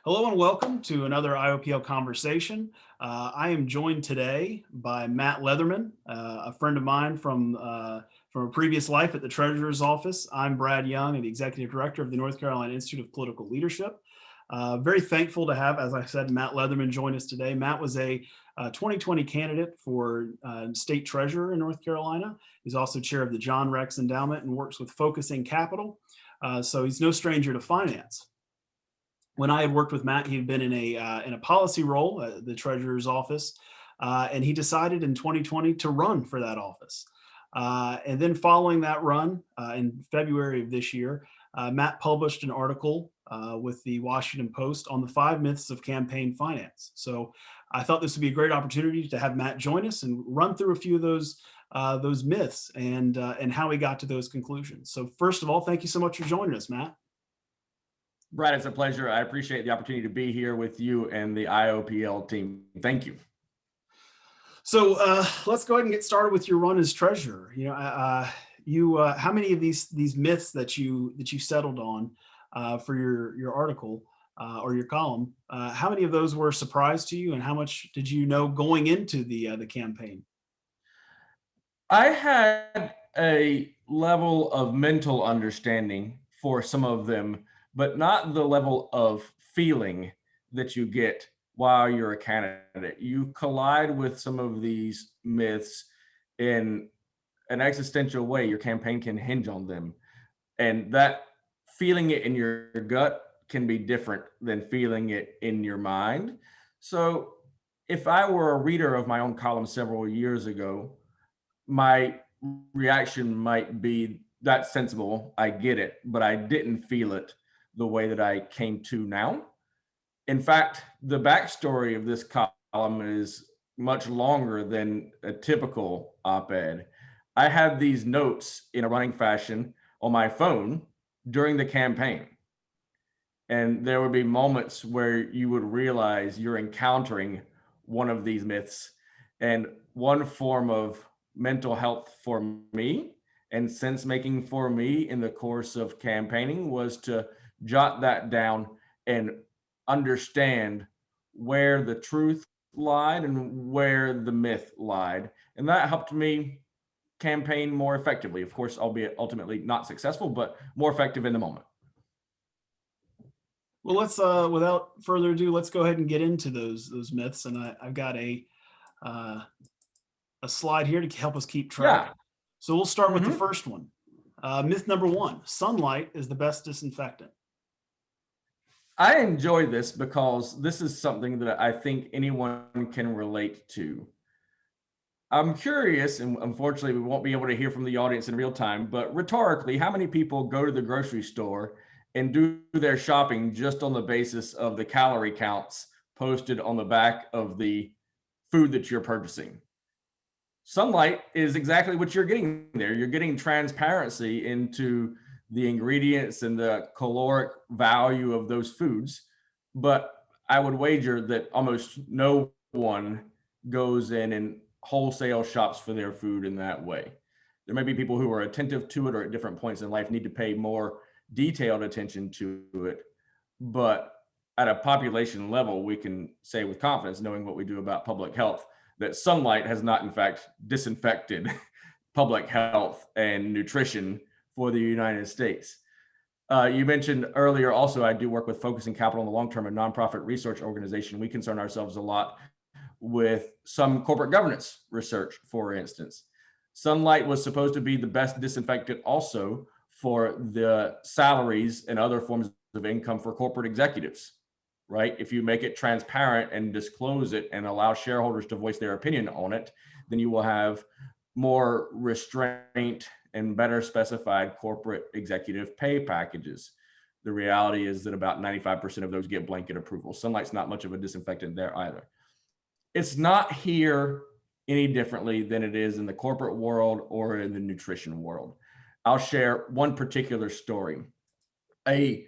Hello and welcome to another IOPL conversation. I am joined today by Matt Leatherman, a friend of mine from a previous life at the Treasurer's Office. I'm Brad Young, and the Executive Director of the North Carolina Institute of Political Leadership. Very thankful to have, as I said, Matt Leatherman join us today. Matt was a 2020 candidate for state treasurer in North Carolina. He's also chair of the John Rex Endowment and works with Focusing Capital. So he's no stranger to finance. When I had worked with Matt, he had been in a policy role at the treasurer's office, and he decided in 2020 to run for that office. And then following that run in February of this year, Matt published an article with the Washington Post on the 5 myths of campaign finance. So I thought this would be a great opportunity to have Matt join us and run through a few of those myths and how he got to those conclusions. So first of all, thank you so much for joining us, Matt. Brad, it's a pleasure. I appreciate the opportunity to be here with you and the IOPL team. Thank you. So let's go ahead and get started with your run as treasurer. How many of these myths that you settled on for your article or your column? How many of those were a surprise to you, and how much did you know going into the campaign? I had a level of mental understanding for some of them, but not the level of feeling that you get while you're a candidate. You collide with some of these myths in an existential way. Your campaign can hinge on them. And that feeling it in your gut can be different than feeling it in your mind. So if I were a reader of my own column several years ago, my reaction might be, that's sensible, I get it, but I didn't feel it the way that I came to now. In fact, the backstory of this column is much longer than a typical op-ed. I had these notes in a running fashion on my phone during the campaign. And there would be moments where you would realize you're encountering one of these myths. And one form of mental health for me and sense making for me in the course of campaigning was to jot that down and understand where the truth lied and where the myth lied. And that helped me campaign more effectively. Of course, albeit ultimately not successful, but more effective in the moment. Well, let's without further ado, let's go ahead and get into those myths. And I've got a slide here to help us keep track. Yeah. So we'll start with the first one. Myth number 1: sunlight is the best disinfectant. I enjoy this because this is something that I think anyone can relate to. I'm curious, and unfortunately we won't be able to hear from the audience in real time, but rhetorically, how many people go to the grocery store and do their shopping just on the basis of the calorie counts posted on the back of the food that you're purchasing? Sunlight is exactly what you're getting there. You're getting transparency into the ingredients and the caloric value of those foods. But I would wager that almost no one goes in and wholesale shops for their food in that way. There may be people who are attentive to it or at different points in life need to pay more detailed attention to it. But at a population level, we can say with confidence, knowing what we do about public health, that sunlight has not, in fact, disinfected public health and nutrition for the United States. You mentioned earlier also, I do work with Focusing Capital in the long term, a nonprofit research organization. We concern ourselves a lot with some corporate governance research, for instance. Sunlight was supposed to be the best disinfectant also for the salaries and other forms of income for corporate executives, right? If you make it transparent and disclose it and allow shareholders to voice their opinion on it, then you will have more restraint and better specified corporate executive pay packages. The reality is that about 95% of those get blanket approval. Sunlight's not much of a disinfectant there either. It's not here any differently than it is in the corporate world or in the nutrition world. I'll share one particular story. A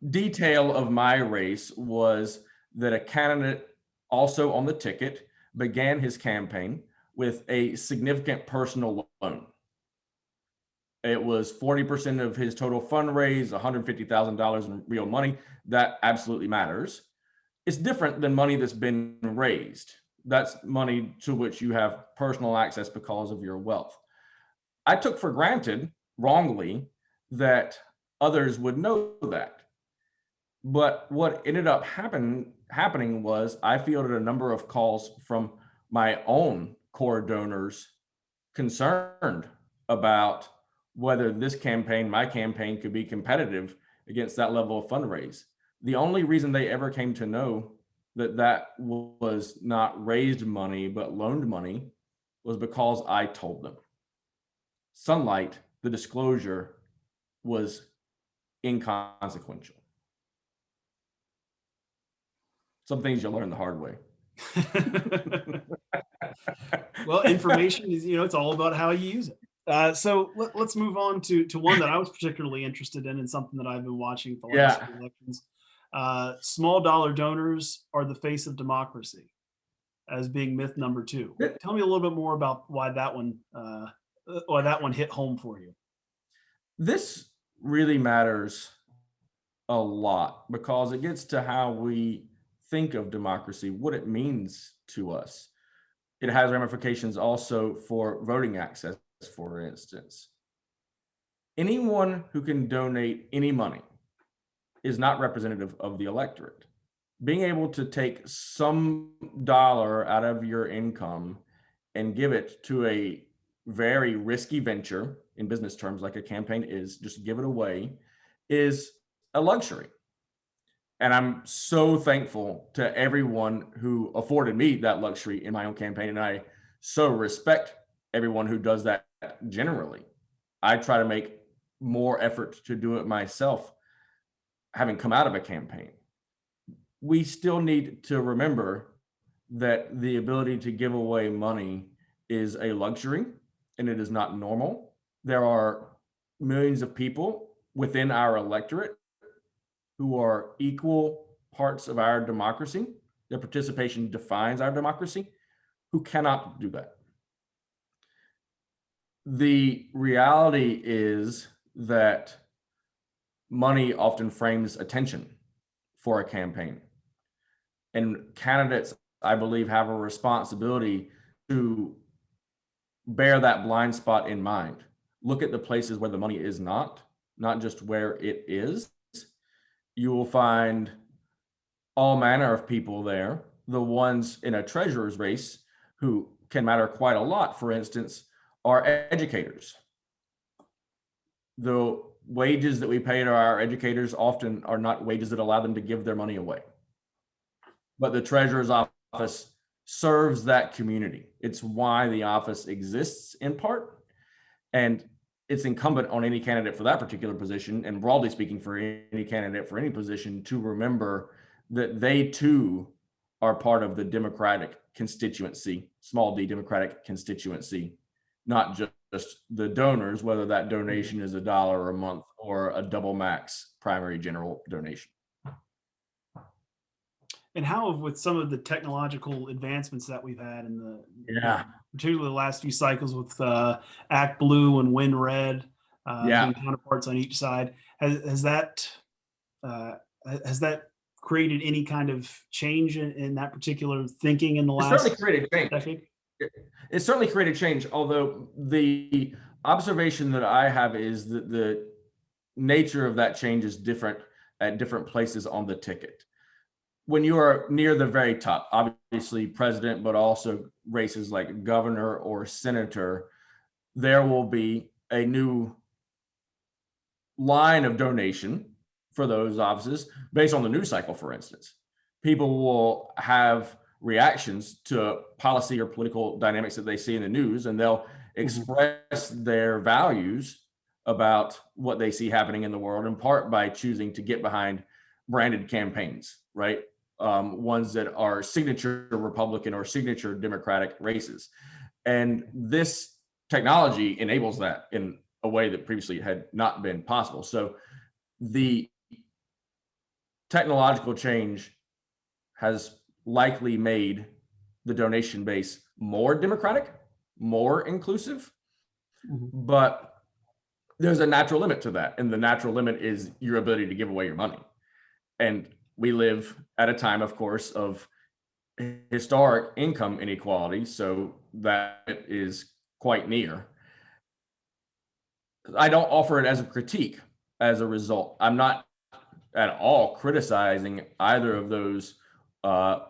detail of my race was that a candidate also on the ticket began his campaign with a significant personal loan. it was 40% of his total fundraise, $150,000 in real money. That absolutely matters. It's different than money that's been raised. That's money to which you have personal access because of your wealth. I took for granted, wrongly, that others would know that. But what ended up happening was I fielded a number of calls from my own core donors concerned about whether this campaign, my campaign, could be competitive against that level of fundraise. The only reason they ever came to know that that was not raised money but loaned money was because I told them. Sunlight, the disclosure was inconsequential. Some things you'll learn the hard way. Well, information is, it's all about how you use it. So let's move on to one that I was particularly interested in and something that I've been watching for the last few elections. Small dollar donors are the face of democracy, as being myth number 2. Tell me a little bit more about why that one hit home for you. This really matters a lot because it gets to how we think of democracy, what it means to us. It has ramifications also for voting access, for instance. Anyone who can donate any money is not representative of the electorate. Being able to take some dollar out of your income and give it to a very risky venture, in business terms, like a campaign is, just give it away, is a luxury. And I'm so thankful to everyone who afforded me that luxury in my own campaign. And I so respect everyone who does that generally. I try to make more effort to do it myself, having come out of a campaign. We still need to remember that the ability to give away money is a luxury and it is not normal. There are millions of people within our electorate who are equal parts of our democracy. Their participation defines our democracy, who cannot do that. The reality is that money often frames attention for a campaign. And candidates, I believe, have a responsibility to bear that blind spot in mind. Look at the places where the money is not just where it is. You will find all manner of people there. The ones in a treasurer's race who can matter quite a lot, for instance, are educators. The wages that we pay to our educators often are not wages that allow them to give their money away. But the treasurer's office serves that community. It's why the office exists in part. And it's incumbent on any candidate for that particular position, and broadly speaking, for any candidate for any position, to remember that they too are part of the democratic constituency, small d democratic constituency, not just the donors, whether that donation is $1 a month or a double max primary general donation. And how, with some of the technological advancements that we've had in particularly the last few cycles with Act Blue and Win Red being counterparts on each side, has that created any kind of change in that particular thinking in the last certainly created change. decade? It certainly created change, although the observation that I have is that the nature of that change is different at different places on the ticket. When you are near the very top, obviously president, but also races like governor or senator, there will be a new line of donation for those offices based on the news cycle, for instance. People will have reactions to policy or political dynamics that they see in the news, and they'll express their values about what they see happening in the world, in part by choosing to get behind branded campaigns, right? Ones that are signature Republican or signature Democratic races. And this technology enables that in a way that previously had not been possible. So the technological change has likely made the donation base more democratic, more inclusive, but there's a natural limit to that. And the natural limit is your ability to give away your money. And we live at a time, of course, of historic income inequality. So that is quite near. I don't offer it as a critique as a result. I'm not at all criticizing either of those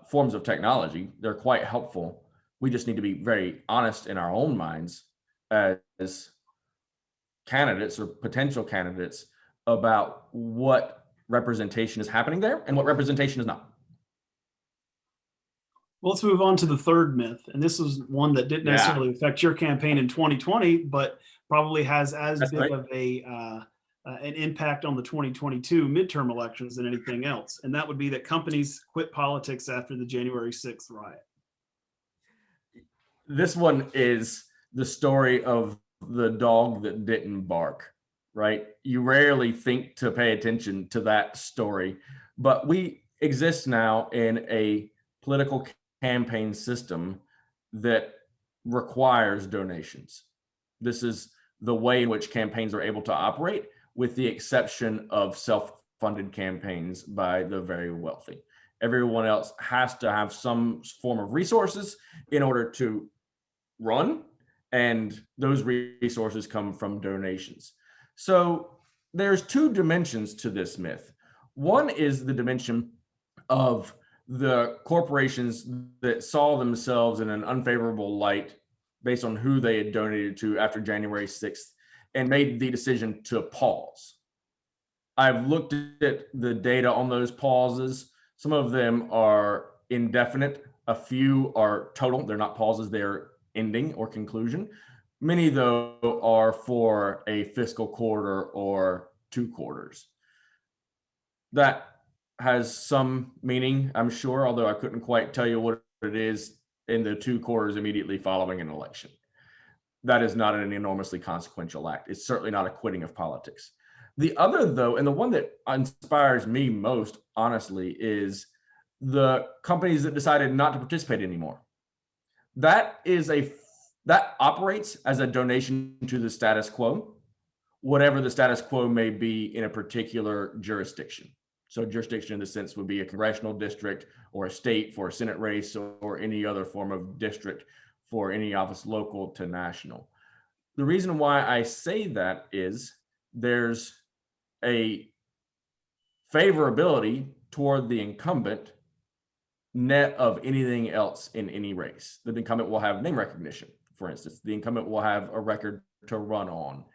forms of technology. They're quite helpful. We just need to be very honest in our own minds as candidates or potential candidates about what representation is happening there and what representation is not. Well, let's move on to the third myth. And this is one that didn't Yeah, necessarily affect your campaign in 2020, but probably has as that's big right. of an impact on the 2022 midterm elections than anything else. And that would be that companies quit politics after the January 6th riot. This one is the story of the dog that didn't bark, right? You rarely think to pay attention to that story, but we exist now in a political campaign system that requires donations. This is the way in which campaigns are able to operate, with the exception of self-funded campaigns by the very wealthy. Everyone else has to have some form of resources in order to run, and those resources come from donations. So there's two dimensions to this myth. One is the dimension of the corporations that saw themselves in an unfavorable light based on who they had donated to after January 6th and made the decision to pause. I've looked at the data on those pauses. Some of them are indefinite. A few are total. They're not pauses, they're ending or conclusion. Many, though, are for a fiscal quarter or 2 quarters. That has some meaning, I'm sure, although I couldn't quite tell you what it is in the 2 quarters immediately following an election. That is not an enormously consequential act. It's certainly not a quitting of politics. The other, though, and the one that inspires me most, honestly, is the companies that decided not to participate anymore. That operates as a donation to the status quo, whatever the status quo may be in a particular jurisdiction. So jurisdiction in the sense would be a congressional district or a state for a Senate race or any other form of district for any office, local to national. The reason why I say that is there's a favorability toward the incumbent net of anything else in any race. The incumbent will have name recognition, for instance. The incumbent will have a record to run on.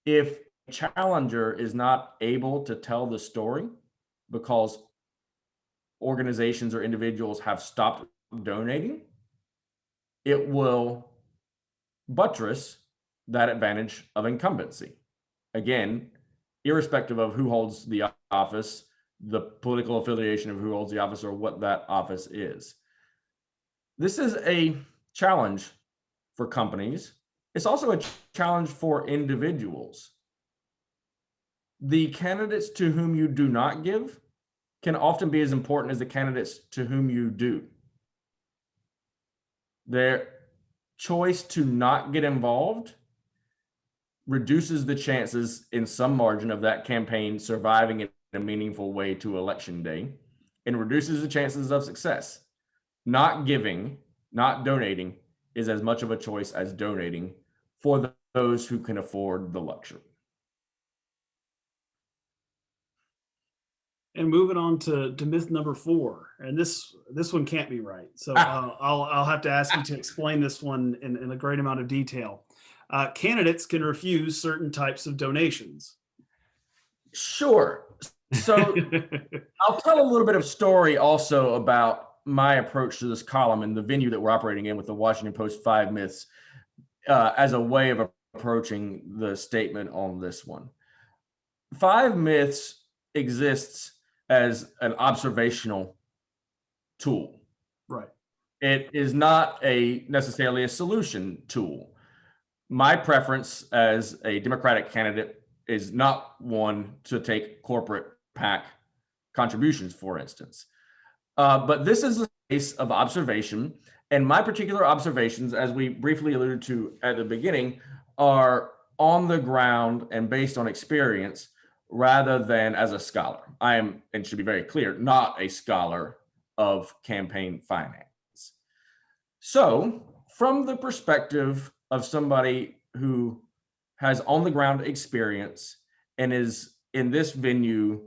If a challenger is not able to tell the story because organizations or individuals have stopped donating, it will buttress that advantage of incumbency. Again, irrespective of who holds the office, the political affiliation of who holds the office, or what that office is. This is a challenge for companies. It's also a challenge for individuals. The candidates to whom you do not give can often be as important as the candidates to whom you do. Their choice to not get involved reduces the chances in some margin of that campaign surviving in a meaningful way to election day, and reduces the chances of success. Not giving, not donating is as much of a choice as donating for those who can afford the luxury. And moving on to myth number 4, and this one can't be right. So I'll have to ask you to explain this one in a great amount of detail. Candidates can refuse certain types of donations. Sure. So I'll tell a little bit of story also about my approach to this column and the venue that we're operating in with the Washington Post 5 myths as a way of approaching the statement on this one. 5 myths exists as an observational tool. Right. It is not necessarily a solution tool. My preference as a Democratic candidate is not one to take corporate PAC contributions, for instance. But this is a case of observation. And my particular observations, as we briefly alluded to at the beginning, are on the ground and based on experience rather than as a scholar. I am, and should be very clear, not a scholar of campaign finance. So, from the perspective of somebody who has on the ground experience and is in this venue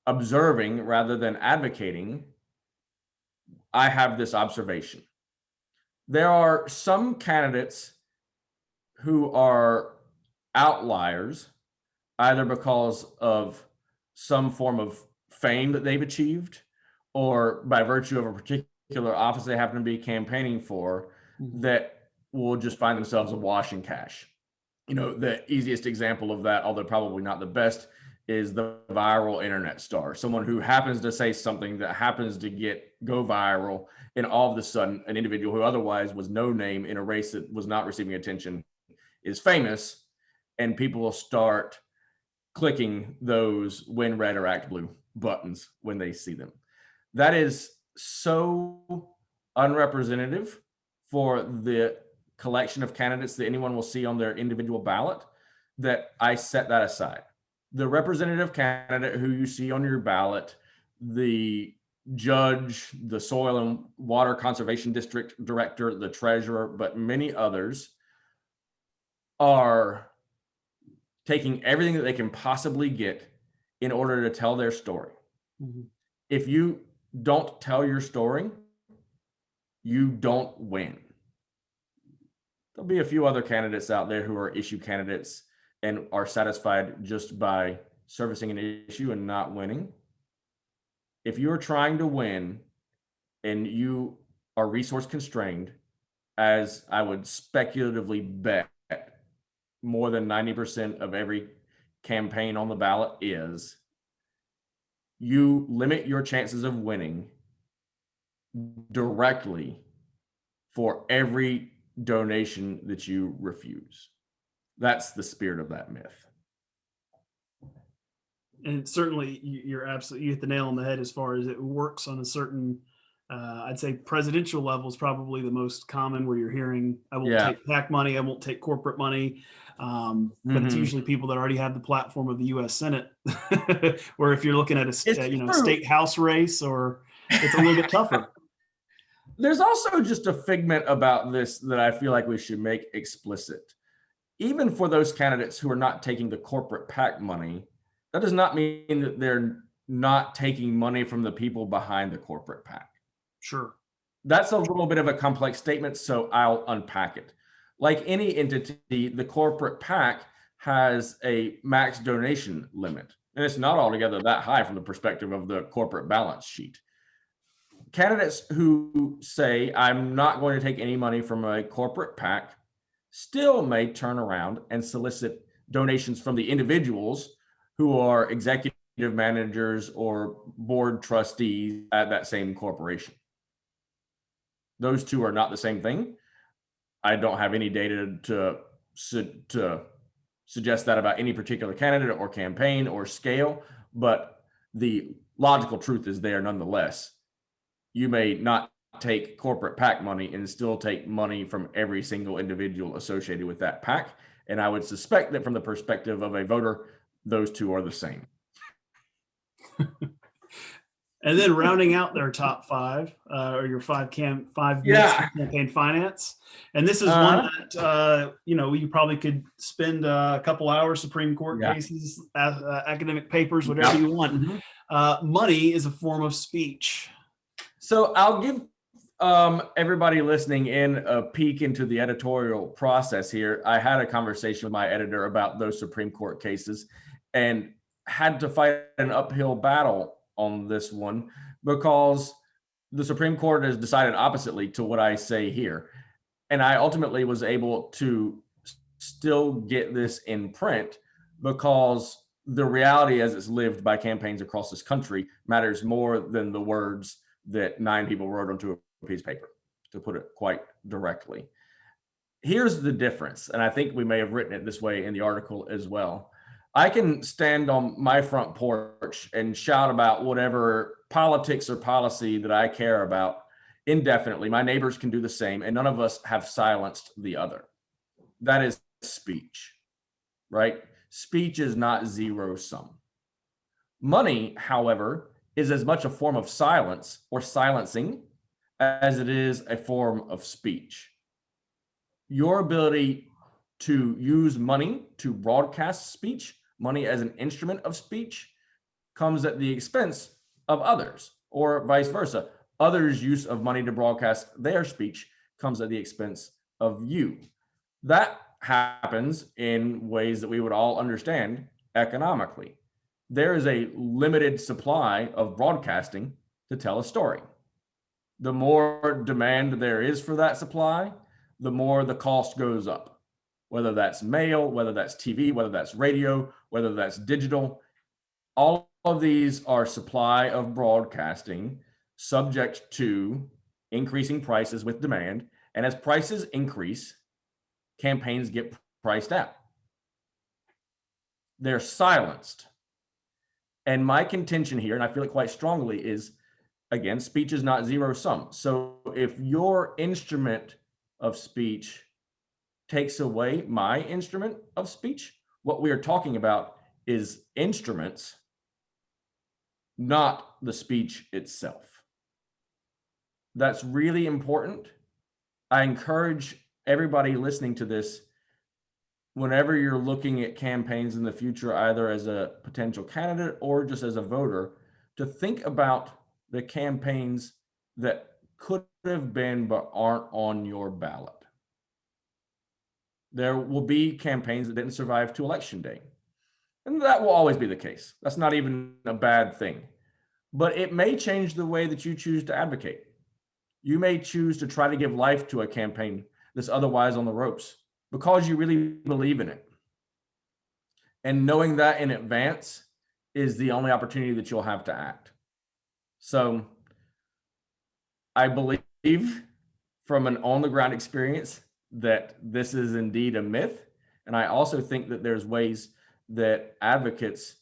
observing rather than advocating, I have this observation. There are some candidates who are outliers, either because of some form of fame that they've achieved or by virtue of a particular office they happen to be campaigning for, that will just find themselves awash in cash. You know, the easiest example of that, although probably not the best, is the viral internet star, someone who happens to say something that happens to go viral, and all of a sudden an individual who otherwise was no name in a race that was not receiving attention is famous, and people will start clicking those win red or act blue buttons when they see them. That is so unrepresentative for the collection of candidates that anyone will see on their individual ballot that I set that aside. The representative candidate who you see on your ballot, the judge, the soil and water conservation district director, the treasurer, but many others are taking everything that they can possibly get in order to tell their story. If you don't tell your story, you don't win. There'll be a few other candidates out there who are issue candidates and are satisfied just by servicing an issue and not winning. If you're trying to win and you are resource constrained, as I would speculatively bet more than 90% of every campaign on the ballot is, you limit your chances of winning directly for every donation that you refuse. That's the spirit of that myth. And certainly you're absolutely, you hit the nail on the head as far as it works on a certain, I'd say presidential level is probably the most common, where you're hearing, I won't take PAC money, I won't take corporate money. But it's usually people that already have the platform of the U.S. Senate, where if you're looking at a state house race, or it's a little bit tougher. There's also just a figment about this that I feel like we should make explicit. Even for those candidates who are not taking the corporate PAC money, that does not mean that they're not taking money from the people behind the corporate PAC. Sure. That's a little bit of a complex statement, so I'll unpack it. Like any entity, the corporate PAC has a max donation limit, and it's not altogether that high from the perspective of the corporate balance sheet. Candidates who say, I'm not going to take any money from a corporate PAC, still may turn around and solicit donations from the individuals who are executive managers or board trustees at that same corporation. Those two are not the same thing. I don't have any data to suggest that about any particular candidate or campaign or scale, but the logical truth is there nonetheless. You may not take corporate PAC money and still take money from every single individual associated with that PAC. And I would suspect that from the perspective of a voter, those two are the same. And then rounding out their top five, or your five myths of campaign finance. And this is one that, you probably could spend a couple hours, Supreme Court cases, academic papers, whatever you want. Money is a form of speech. So I'll give everybody listening in a peek into the editorial process here. I had a conversation with my editor about those Supreme Court cases and had to fight an uphill battle on this one because the Supreme Court has decided oppositely to what I say here. And I ultimately was able to still get this in print because the reality as it's lived by campaigns across this country matters more than the words that 9 people wrote onto a piece of paper, to put it quite directly. Here's the difference, and I think we may have written it this way in the article as well. I can stand on my front porch and shout about whatever politics or policy that I care about indefinitely. My neighbors can do the same, and none of us have silenced the other. That is speech, right? Speech is not zero sum. Money, however, is as much a form of silence or silencing as it is a form of speech. Your ability to use money to broadcast speech, money as an instrument of speech, comes at the expense of others, or vice versa. Others' use of money to broadcast their speech comes at the expense of you. That happens in ways that we would all understand economically. There is a limited supply of broadcasting to tell a story. The more demand there is for that supply, the more the cost goes up. Whether that's mail, whether that's TV, whether that's radio, whether that's digital, all of these are supply of broadcasting subject to increasing prices with demand. And as prices increase, campaigns get priced out. They're silenced. And my contention here, and I feel it quite strongly, is again, speech is not zero sum. So if your instrument of speech takes away my instrument of speech, what we are talking about is instruments, not the speech itself. That's really important. I encourage everybody listening to this, whenever you're looking at campaigns in the future, either as a potential candidate or just as a voter, to think about the campaigns that could have been but aren't on your ballot. There will be campaigns that didn't survive to election day. And that will always be the case. That's not even a bad thing. But it may change the way that you choose to advocate. You may choose to try to give life to a campaign that's otherwise on the ropes because you really believe in it. And knowing that in advance is the only opportunity that you'll have to act. So I believe from an on-the-ground experience that this is indeed a myth. And I also think that there's ways that advocates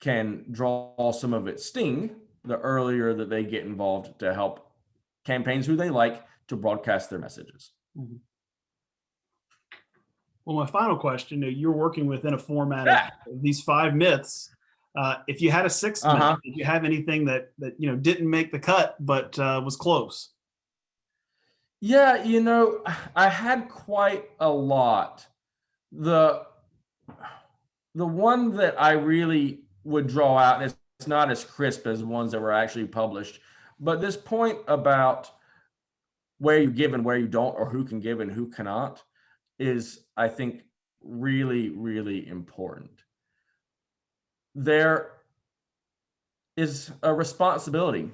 can draw some of its sting the earlier that they get involved to help campaigns who they like to broadcast their messages. Mhm. Well, my final question, you're working within a format Yeah. of these 5 myths. If you had a 6th myth, did you have anything that didn't make the cut but was close? Yeah, I had quite a lot. The one that I really would draw out, and it's not as crisp as ones that were actually published, but this point about where you give and where you don't, or who can give and who cannot, is, I think, really, really important. There is a responsibility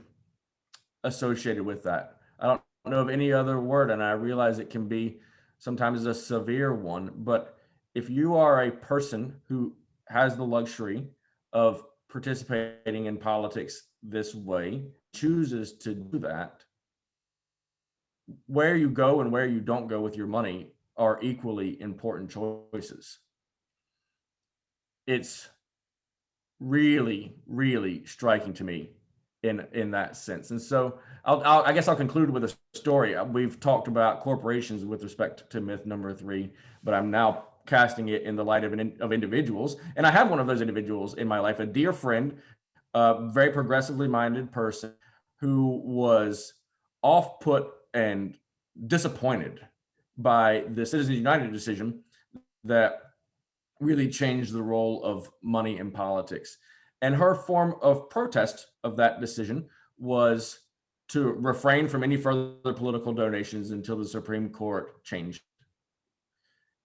associated with that. I don't know of any other word, and I realize it can be sometimes a severe one, but if you are a person who has the luxury of participating in politics this way, chooses to do that, where you go and where you don't go with your money are equally important choices. It's really, really striking to me in that sense. And so I guess I'll conclude with a story. We've talked about corporations with respect to myth number 3, but I'm now casting it in the light of individuals. And I have one of those individuals in my life, a dear friend, a very progressively minded person who was off-put and disappointed by the Citizens United decision that really changed the role of money in politics. And her form of protest of that decision was to refrain from any further political donations until the Supreme Court changed.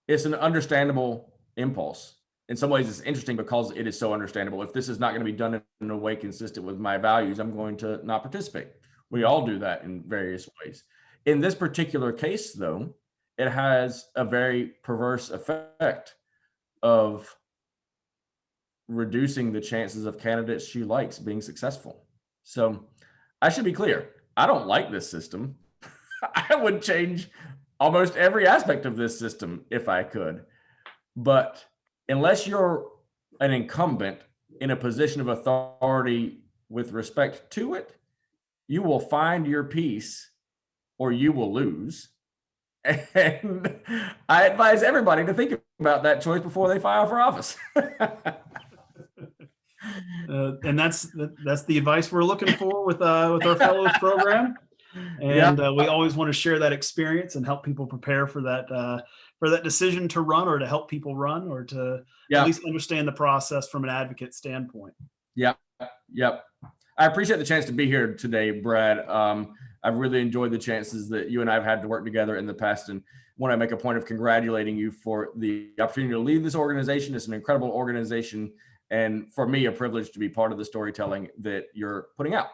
It's an understandable impulse. In some ways, it's interesting because it is so understandable. If this is not going to be done in a way consistent with my values, I'm going to not participate. We all do that in various ways. In this particular case, though, it has a very perverse effect of reducing the chances of candidates she likes being successful. So I should be clear. I don't like this system. I would change almost every aspect of this system if I could. But unless you're an incumbent in a position of authority with respect to it, you will find your peace or you will lose. And I advise everybody to think about that choice before they file for office. And that's the advice we're looking for with our fellows program. Yeah, And we always want to share that experience and help people prepare for that decision to run, or to help people run, or to at yeah, least understand the process from an advocate standpoint. yep, yep. I appreciate the chance to be here today, Brad. I've really enjoyed the chances that you and I have had to work together in the past, and want to make a point of congratulating you for the opportunity to lead this organization. It's an incredible organization, and for me, a privilege to be part of the storytelling that you're putting out.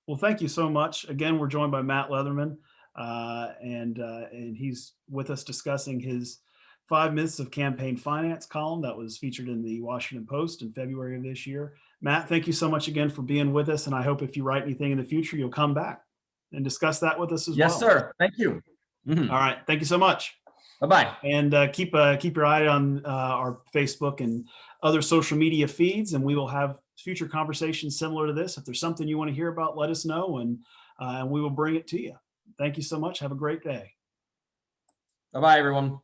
Well, thank you so much. Again, we're joined by Matt Leatherman, and he's with us discussing his 5 Myths of Campaign Finance column that was featured in the Washington Post in February of this year. Matt, thank you so much again for being with us, and I hope if you write anything in the future, you'll come back and discuss that with us as Yes, well. sir. Thank you. All right, thank you so much. Bye-bye. And keep your eye on our Facebook and other social media feeds, and we will have future conversations similar to this. If there's something you want to hear about, let us know, and we will bring it to you. Thank you so much. Have a great day. Bye-bye, everyone.